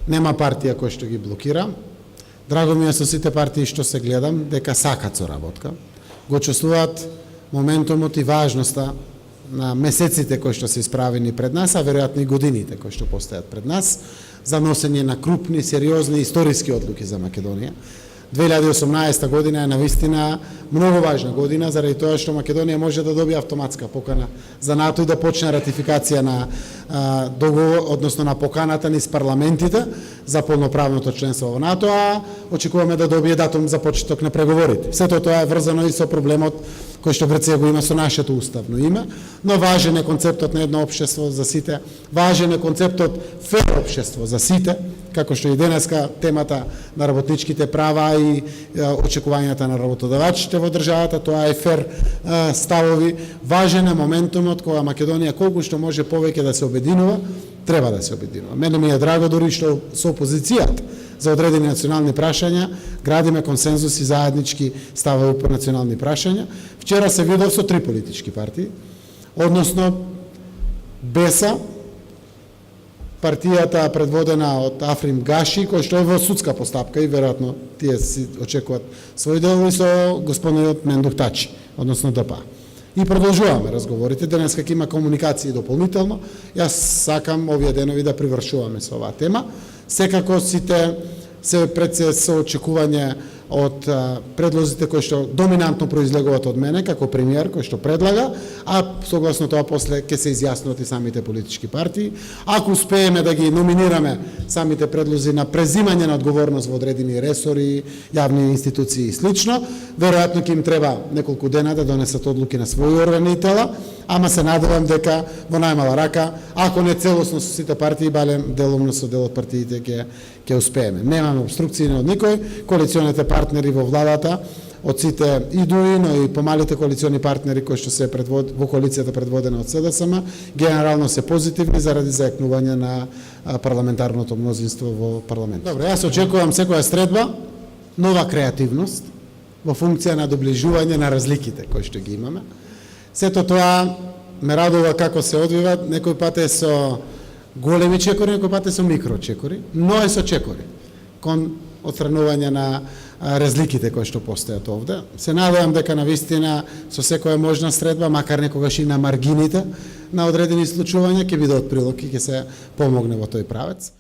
Нема партија која што ги блокира. Драго ми е со сите партии што се гледам дека сакат соработка. Го чувствуваат моментумот и важноста на месеците кои што се исправени пред нас, а веројатно и годините кои што постојат пред нас, за носење на крупни, сериозни историски одлуки за Македонија. 2018 година е навистина многу важна година, заради тоа што Македонија може да добие автоматска покана за НАТО и да почне ратификација на договор, односно на поканата низ парламентите за полноправното членство во НАТО, а очекуваме да добие датум за почеток на преговорите. Сето тоа е врзано и со проблемот кој што пред сега го има со нашето уставно име, но важен е концептот на едно општество за сите, важен е концептот фер општество за сите, како што и денеска темата на работничките права и очекувањата на работодавачите во државата, тоа е фер ставови. Важен е моментумот кога Македонија колку што може повеќе да се обединува, треба да се обединува. Мене ми е драго дури што со опозицијата за одредени национални прашања градиме консензус и заеднички ставови по национални прашања. Вчера се видов со 3 политички партии, односно БЕСА, партијата предводена од Африм Гаши, кој што е во судска постапка и веројатно тие си очекуваат свој дел, и со господинот Мендух Тачи, односно ДПА. И продолжуваме разговорите, денеска ќе има комуникации дополнително. Јас сакам овие денови да привршуваме со оваа тема. Секако сите се пред се со очекување од предлозите кои што доминантно произлегуваат од мене како премиер кој што предлага, а согласно тоа после ќе се изјаснуваат и самите политички партии. Ако успееме да ги номинираме самите предлози на презимање на одговорност во одредени ресори, јавни институции и слично, веројатно ќе им треба неколку дена да донесат одлуки на своји органи и тела, ама се надевам дека во најмала рака, ако не целосно со сите партии, балем делумно со дел од партиите ќе успееме. Немаме обструкции од никој, коалиционите партнери во владата, од сите и ДУИ, но и помалите коалициони партнери кои што се во коалицијата предводена од СДСМ, генерално се позитивни заради зајакнување на парламентарното мнозинство во парламентот. Добро, јас очекувам секоја средба нова креативност во функција на доближување на разликите кои што ги имаме. Сето тоа ме радува како се одвива, некој пат е со големи чекори, некој пат е со микрочекори, но е со чекори кон отстранување на разликите кои што постојат овде. Се надевам дека навистина со секоја можна средба, макар некогаш и на маргините на одредени случувања, ќе биде од прилог и ќе се помогне во тој правец.